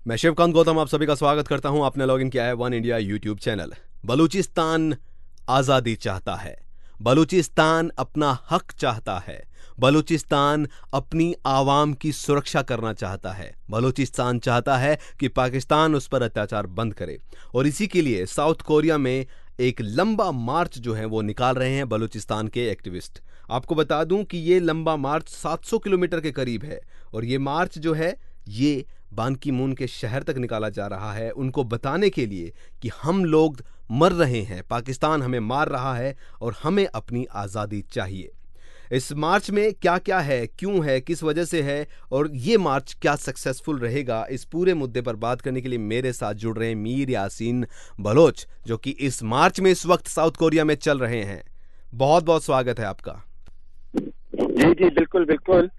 मैं शिवकांत गौतम आप सभी का स्वागत करता हूं। आपने लॉगिन किया है one India YouTube channel. Balochistan आजादी चाहता है, बलूचिस्तान अपना हक चाहता है, बलूचिस्तान अपनी आवाम की सुरक्षा करना चाहता है, बलूचिस्तान चाहता है कि पाकिस्तान उस पर अत्याचार बंद करे। और इसी के लिए साउथ कोरिया में एक लंबा मार्च जो है वो निकाल रहे हैं बलूचिस्तान के एक्टिविस्ट। आपको बता दूं कि ये लंबा मार्च 700 किलोमीटर के करीब है और ये मार्च जो है ये बान की मून के शहर तक निकाला जा रहा है, उनको बताने के लिए कि हम लोग मर रहे हैं, पाकिस्तान हमें मार रहा है और हमें अपनी आज़ादी चाहिए। इस मार्च में क्या क्या है, क्यों है, किस वजह से है और ये मार्च क्या सक्सेसफुल रहेगा, इस पूरे मुद्दे पर बात करने के लिए मेरे साथ जुड़ रहे हैं मीर यासीन बलोच, जो कि इस मार्च में इस वक्त साउथ कोरिया में चल रहे हैं। बहुत बहुत स्वागत है आपका। जी जी बिल्कुल बिल्कुल।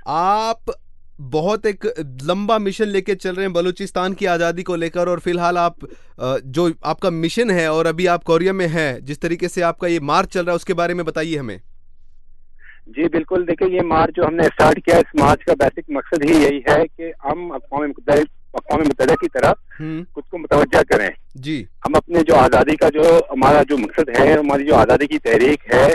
आप बहुत एक लंबा मिशन लेके चल रहे हैं बलूचिस्तान की आज़ादी को लेकर, और फिलहाल आप जो आपका मिशन है और अभी आप कोरिया में हैं, जिस तरीके से आपका ये मार्च चल रहा है उसके बारे में बताइए हमें। जी बिल्कुल, देखिए ये मार्च जो हमने स्टार्ट किया, इस मार्च का बेसिक मकसद ही यही है कि हम अक़वाम मुत्तहिदा की तरफ खुद को मुतवज्जा करें। जी, हम अपने जो आज़ादी का जो हमारा जो मकसद है, हमारी जो आज़ादी की तहरीक है,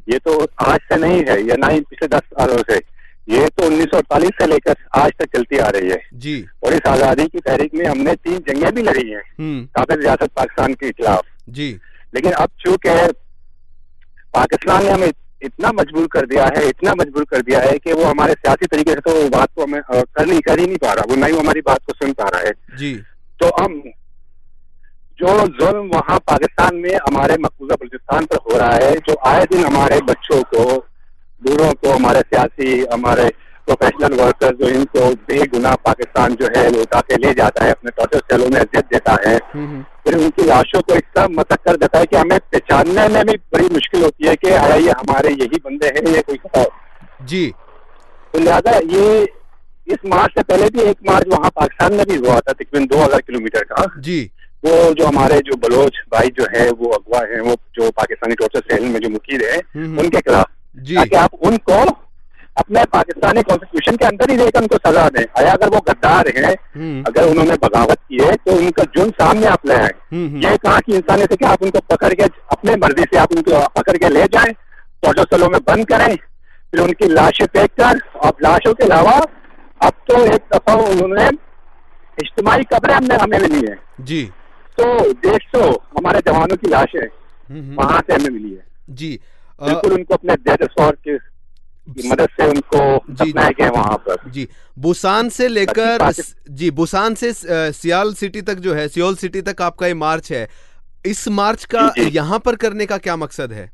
ये तो आज से नहीं है, या ना ही पिछले 10 सालों से, ये तो 1948 से लेकर आज तक चलती आ रही है। जी, और इस आज़ादी की तहरीक में हमने 3 जंगें भी लड़ी हैं काबिल रियासत पाकिस्तान के खिलाफ। जी, लेकिन अब चूंकि पाकिस्तान ने हमें इतना मजबूर कर दिया है कि वो हमारे सियासी तरीके से तो बात को हमें कर ही नहीं पा रहा, वो नहीं हमारी बात को सुन पा रहा है। जी, तो हम जो जुल्म वहाँ पाकिस्तान में हमारे मकबूजा बलूचिस्तान पर हो रहा है, जो आए दिन हमारे बच्चों को, बूढ़ों को, हमारे सियासी, हमारे प्रोफेशनल वर्कर्स, जो इनको बेगुनाह पाकिस्तान जो है वो उठा के ले जाता है, अपने टॉर्चर सेलों में अजियत देता है, फिर उनकी लाशों को इतना मसक कर देता है कि हमें पहचानने में भी बड़ी मुश्किल होती है कि आया ये हमारे यही बंदे हैं, ये कोई खता है। जी। तो लिहाजा ये इस मार्च से पहले भी एक मार्च वहाँ पाकिस्तान में भी हुआ था, तकरीबन 2000 किलोमीटर का। जी। वो जो हमारे जो बलोच भाई जो है वो अगवा है, वो जो पाकिस्तानी टॉर्चर सेल में जो मुकीद है उनके खिलाफ, ताकि आप उनको अपने पाकिस्तानी कॉन्स्टिट्यूशन के अंदर ही लेकर उनको सजा दें। आया अगर वो गद्दार हैं, अगर उन्होंने बगावत की है तो उनका जुर्म सामने आप ले आए। ये कहा कि इंसानियत है कि आप उनको पकड़ के अपने मर्जी से आप उनको पकड़ के ले जाएं, टॉर्चर सेलों में बंद करें, फिर उनकी लाशें फेंक कर, अब लाशों के अलावा अब तो एक दफा उन्होंने इज्तिमाई कब्रें हमें मिली है। जी। तो 150 हमारे जवानों की लाशें वहां से हमें मिली है। जी, बिल्कुल उनको अपने डेथ स्क्वाड की मदद से उनको दफनाया गया वहां पर। जी, बुसान से लेकर जी बुसान से सियाल सिटी तक जो है, सियोल सिटी तक आपका ये मार्च है। इस मार्च का यहाँ पर करने का क्या मकसद है?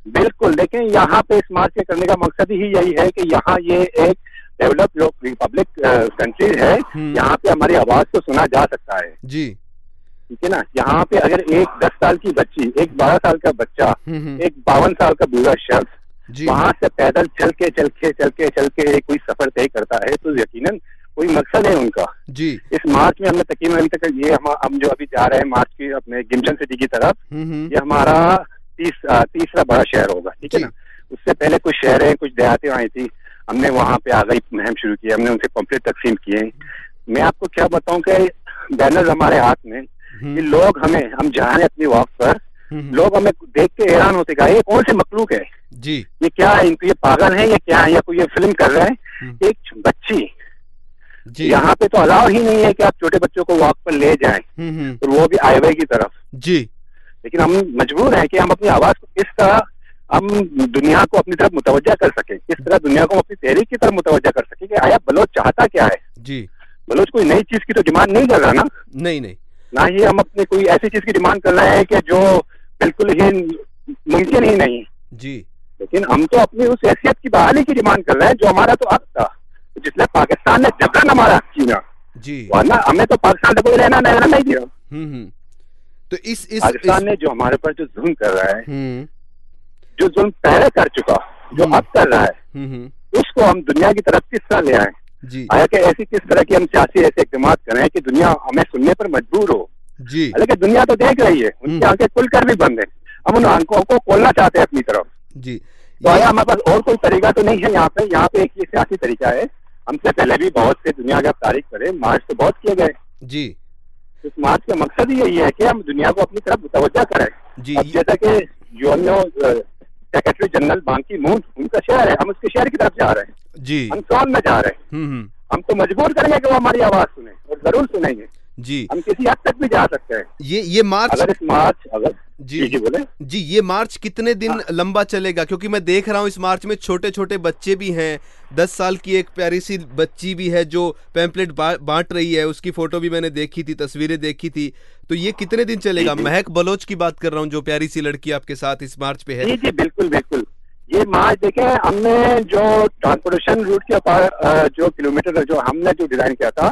बिल्कुल, लेकिन यहाँ पे इस मार्च के करने का मकसद ही यही है कि यहाँ ये एक डेवलप्ड रिपब्लिक कंट्री है, यहाँ पे हमारी आवाज को सुना जा सकता है। जी, ठीक है ना। यहाँ पे अगर एक 10 साल की बच्ची, एक 12 साल का बच्चा, एक 52 साल का बूढ़ा शख्स वहां से पैदल चल के कोई सफर तय करता है, तो यकीनन कोई मकसद है उनका। जी। इस मार्च में हमने तकरीबन अभी तक ये हम जो अभी जा रहे हैं मार्च की अपने गिमशन सिटी की तरफ, ये हमारा तीसरा बड़ा शहर होगा। ठीक है ना। उससे पहले कुछ शहरें, कुछ देहातें आई थी, हमने वहां पे आ गई मुहिम शुरू की, हमने उनसे पंपलेट तकसीम किए। मैं आपको क्या बताऊं कि बैनर हमारे हाथ में, ये लोग हम जा रहे हैं अपनी वॉक पर, लोग हमें देख के हैरान होते गए, ये कौन से मखलूक है जी, ये क्या है, इनको ये पागल है या क्या है, या कोई ये फिल्म कर रहा है। एक बच्ची यहाँ पे तो अलाउ ही नहीं है कि आप छोटे बच्चों को वॉक पर ले जाएं, और वो भी हाईवे की तरफ। जी। लेकिन हम मजबूर हैं कि हम अपनी आवाज को किस तरह हम दुनिया को अपनी तरफ मुतवज्जा कर सके, किस तरह दुनिया को अपनी तहरीक की तरफ मुतवज्जा कर सके कि आया बलोच चाहता क्या है। जी। बलोच कोई नई चीज की तो डिमांड नहीं कर रहा ना। नहीं नहीं, ना ही हम अपने कोई ऐसी चीज की डिमांड कर रहे हैं कि जो बिल्कुल ही मुमकिन ही नहीं। जी। लेकिन हम तो अपनी उस हैसियत की बहाली की डिमांड कर रहे हैं जो हमारा तो हक था, जिसने पाकिस्तान ने जबरन हमारा हक छीना। जी। वरना हमें तो पाकिस्तान से कोई रहना नहीं दिया। तो इस पाकिस्तान ने जो हमारे पर जो जुल्म कर रहा है, जो जुल्म पहले कर चुका, जो अब कर रहा है, उसको हम दुनिया की तरफ किस तरह ले आए। आया कि ऐसी किस तरह की हम सियासी ऐसे इक़दाम करें कि दुनिया हमें सुनने पर मजबूर हो। जी। हालांकि दुनिया तो देख रही है, उनकी आंखें खुलकर भी बंद है, हम उन आंखों को खोलना चाहते हैं अपनी तरफ। जी। तो आया हमारे पास और कोई तरीका तो नहीं है। यहाँ पे एक ये सियासी तरीका है, हमसे पहले भी बहुत से दुनिया का तारीख करे, मार्च तो बहुत किए गए जी। इस मार्च का मकसद ही यही है कि हम दुनिया को अपनी तरफ मुतवज्जा करें जी। अब जैसा कि यूएनओ सेक्रेटरी जनरल बां की मून, उनका शहर है, हम उसके शहर की तरफ जा रहे हैं जी, हम सॉन में जा रहे हैं। हम तो मजबूर करेंगे कि वो हमारी आवाज सुने, और जरूर सुनेंगे जी। हम किसी हद तक भी जा सकते हैं। ये मार्च, अगर इस मार्च अगर जी बोले जी, ये मार्च कितने दिन लंबा चलेगा? क्योंकि मैं देख रहा हूँ इस मार्च में छोटे छोटे बच्चे भी हैं, 10 साल की एक प्यारी सी बच्ची भी है जो पैम्पलेट बांट रही है, उसकी फोटो भी मैंने देखी थी, तस्वीरें देखी थी। तो ये कितने दिन चलेगा? महक बलोच की बात कर रहा हूँ, जो प्यारी सी लड़की आपके साथ इस मार्च पे है। जी जी बिल्कुल बिल्कुल। ये मार्च देखें, हमने जो ट्रांसपोर्टेशन रूट के ऊपर जो किलोमीटर जो हमने जो डिजाइन किया था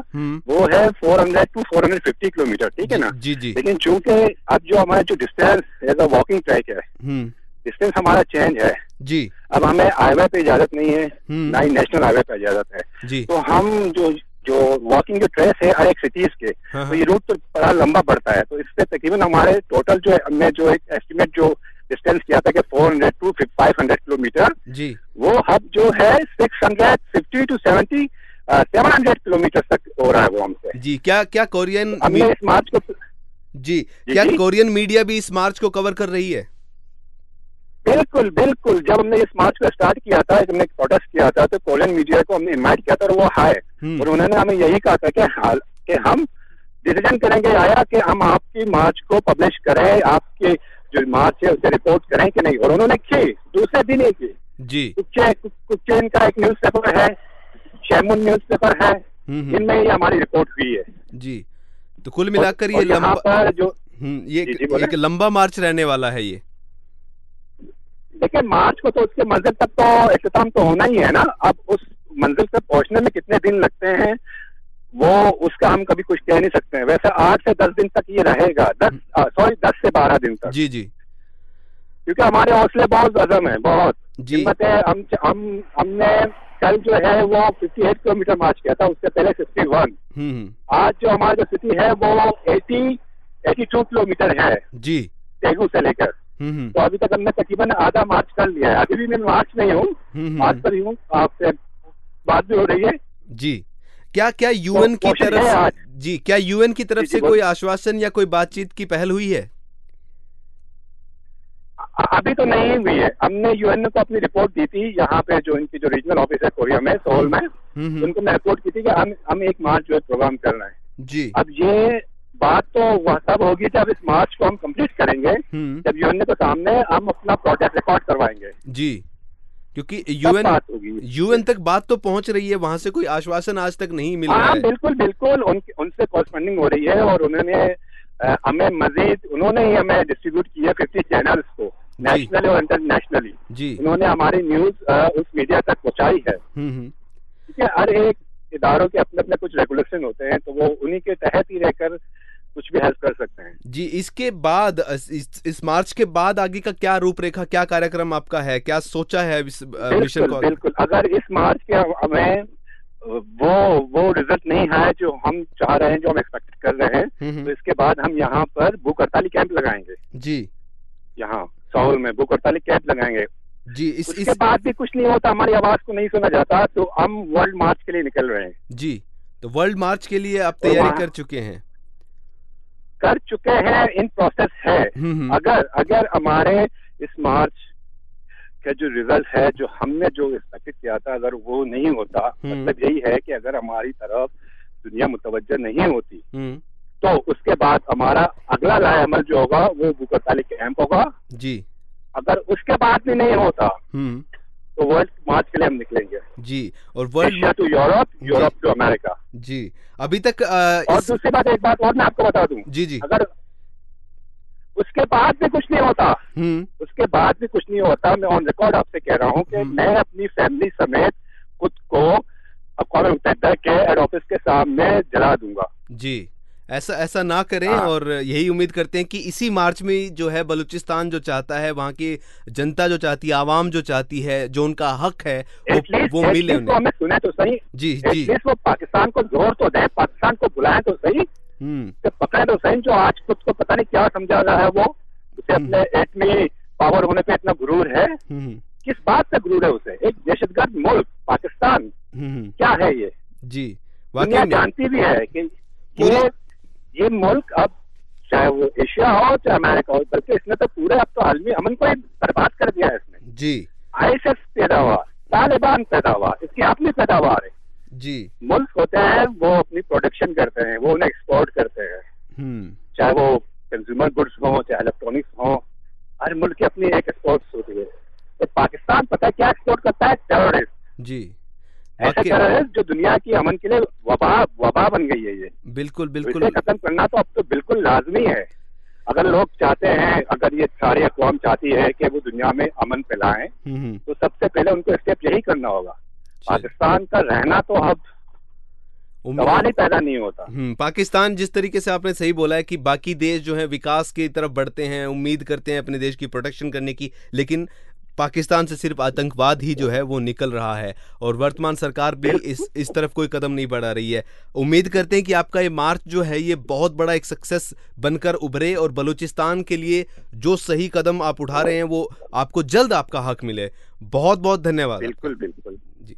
वो है 400 to 450 किलोमीटर, ठीक है ना? जी जी। लेकिन चूंकि अब जो हमारा जो distance as a walking track है, डिस्टेंस हमारा चेंज है जी। अब हमें हाईवे पे इजाजत नहीं है, ना ही नेशनल हाईवे पे इजाजत है जी। तो हम जो वॉकिंग जो ट्रेस है हर एक सिटीज के, तो ये रूट तो बड़ा लंबा पड़ता है। तो इससे तकरीबन हमारे टोटल जो है, हमने जो एक एस्टिमेट जो डिस्टेंस किया था कि 400 to 500 किलोमीटर जी, वो अब जो है 650 to 700 किलोमीटर तक हो रहा है वो हमसे जी। क्या कोरियन हमने इस मार्च को जी, क्या कोरियन मीडिया भी इस मार्च को कवर कर रही है? बिल्कुल बिल्कुल। जब हमने इस मार्च को स्टार्ट किया था, हमने प्रोटेस्ट किया था, तो कोरियन मीडिया को हमने इनवाइट किया था और वो आए और उन्होंने हमें यही कहा था कि हम डिसीजन करेंगे आया कि हम आपकी मार्च को पब्लिश करें, आपके जो मार्च है उसे रिपोर्ट करें कि नहीं, और उन्होंने की, दूसरे दिन ही की जी। कुछ इनका एक न्यूज पेपर है, शैमुन न्यूज पेपर है, इनमें ही हमारी रिपोर्ट हुई है जी। तो कुल मिलाकर ये लंबा जो ये एक लंबा मार्च रहने वाला है ये। देखिए मार्च को तो उसके मंजिल तक तो इख्तिताम तो होना ही है ना। अब उस मंजिल तक पहुंचने में कितने दिन लगते हैं वो उसका हम कभी कुछ कह नहीं सकते हैं। वैसे 8 से 10 दिन तक ये रहेगा, 10 से 12 दिन तक जी जी। क्योंकि हमारे हौसले बहुत अज़म है, बहुत हिम्मत है। हमने कल जो है वो 58 किलोमीटर मार्च किया था, उससे पहले 61। आज जो हमारा जो सिटी है वो 82 किलोमीटर है जी, तेगू से लेकर। तो अभी तक हमने तकरीबन आधा मार्च कर लिया है। अभी भी मैं मार्च में हूँ, आज पर ही हूँ, आपसे बात भी हो रही है जी। क्या यूएन की तरफ जी, क्या यूएन की तरफ से कोई आश्वासन या कोई बातचीत की पहल हुई है? अभी तो नहीं हुई है। हमने यूएन को अपनी रिपोर्ट दी थी, यहाँ पे जो इनकी जो रीजनल ऑफिस है कोरिया में, सोल में, उनको मैं रिपोर्ट की थी कि हम एक मार्च जो है प्रोग्राम कर रहे हैं जी। अब ये बात तो वह तब होगी जब इस मार्च को हम कंप्लीट करेंगे, जब यूएन के सामने हम अपना प्रोटेस्ट रिकॉर्ड करवाएंगे जी। क्योंकि यूएन तक बात तो पहुंच रही है, वहां से कोई आश्वासन आज तक नहीं मिल रहा है। बिल्कुल बिल्कुल, उनसे कॉरेस्पॉन्डिंग हो रही है और उन्होंने हमें मजीद उन्होंने ही हमें डिस्ट्रीब्यूट किया 50 चैनल्स को, नेशनली और इंटरनेशनली जी। उन्होंने हमारी न्यूज उस मीडिया तक पहुंचाई है। क्योंकि हर एक इदारों के अपने अपने कुछ रेगुलेशन होते हैं, तो वो उन्हीं के तहत ही रहकर कुछ भी हेल्प कर सकते हैं जी। इसके बाद इस मार्च के बाद आगे का क्या रूपरेखा, क्या कार्यक्रम आपका है, क्या सोचा है इस मिशन को? बिल्कुल, अगर इस मार्च के हमें वो रिजल्ट नहीं है जो हम चाह रहे हैं, जो हम एक्सपेक्ट कर रहे हैं, तो इसके बाद हम यहाँ पर भूख हड़ताली कैंप लगाएंगे जी। यहाँ सोल में भूख हड़ताली कैंप लगाएंगे जी। इसके बाद भी कुछ नहीं होता, हमारी आवाज को नहीं सुना जाता, तो हम वर्ल्ड मार्च के लिए निकल रहे हैं जी। तो वर्ल्ड मार्च के लिए आप तैयारी कर चुके हैं? कर चुके हैं, इन प्रोसेस है। अगर हमारे इस मार्च का जो रिजल्ट है, जो हमने जो एक्सपेक्ट किया था, अगर वो नहीं होता, मतलब यही है कि अगर हमारी तरफ दुनिया मुतवज्जा नहीं होती, तो उसके बाद हमारा अगला लाएअमल जो होगा वो भूख हड़ताली कैंप होगा जी। अगर उसके बाद भी नहीं होता तो वर्ल्ड मार्च के लिए हम निकलेंगे जी। और world to Europe, Europe to America जी। अभी तक और दूसरी बात, एक बात और मैं आपको बता दूं जी जी। अगर उसके बाद भी कुछ नहीं होता, उसके बाद भी कुछ नहीं होता, मैं ऑन रिकॉर्ड आपसे कह रहा हूं कि मैं अपनी फैमिली समेत खुद को अक़वाम मुत्तहिदा के हेड ऑफिस के सामने जला दूंगा जी। ऐसा ना करें और यही उम्मीद करते हैं कि इसी मार्च में जो है बलूचिस्तान जो चाहता है, वहाँ की जनता जो चाहती है, आवाम जो चाहती है, जो उनका हक है वो मिले उन्हें। हमें सुने तो सही जी जी। वो पाकिस्तान को जोर तो दे, पाकिस्तान को बुलाए तो सही, तो पकड़े तो सही। जो आज खुद को पता नहीं क्या समझा रहा है, वो उसे अपने एटमी पावर होने पे इतना गुरूर है। किस बात से गुरूर है उसे? एक दहशतगर्द मुल्क पाकिस्तान क्या है ये? जी, दुनिया जानती भी है कि ये मुल्क अब चाहे वो एशिया हो चाहे अमेरिका हो, बल्कि इसने तो पूरे अब तो आलमी अमन को ही बर्बाद कर दिया है इसने। जी, आईएसएस पैदा हुआ, तालिबान पैदा हुआ, इसकी अपनी पैदावार है। जी, मुल्क होते हैं वो अपनी प्रोडक्शन करते हैं, वो उन्हें एक्सपोर्ट करते हैं, चाहे वो कंज्यूमर गुड्स हो चाहे इलेक्ट्रॉनिक्स हो, हर मुल्क की अपनी एक एक्सपोर्ट्स होती है। तो पाकिस्तान पता है क्या एक्सपोर्ट करता है? टेररिस्ट। जी, ऐसे टेररिस्ट जो दुनिया की अमन के लिए वबा बन गई है ये। बिल्कुल बिल्कुल। इसे खत्म करना तो अब तो बिल्कुल लाजमी है। अगर लोग चाहते हैं, अगर ये सारी अक़वाम चाहती है कि वो दुनिया में अमन फैलाएं, तो सबसे पहले उनको स्टेप यही करना होगा। पाकिस्तान का रहना तो अब सवाल ही पैदा नहीं होता। पाकिस्तान, जिस तरीके से आपने सही बोला है कि बाकी देश जो है विकास की तरफ बढ़ते हैं, उम्मीद करते हैं अपने देश की प्रोटेक्शन करने की, लेकिन पाकिस्तान से सिर्फ आतंकवाद ही जो है वो निकल रहा है और वर्तमान सरकार भी इस तरफ कोई कदम नहीं बढ़ा रही है। उम्मीद करते हैं कि आपका ये मार्च जो है ये बहुत बड़ा एक सक्सेस बनकर उभरे और बलूचिस्तान के लिए जो सही कदम आप उठा रहे हैं वो आपको जल्द आपका हक मिले। बहुत बहुत धन्यवाद। बिल्कुल बिल्कुल। जी।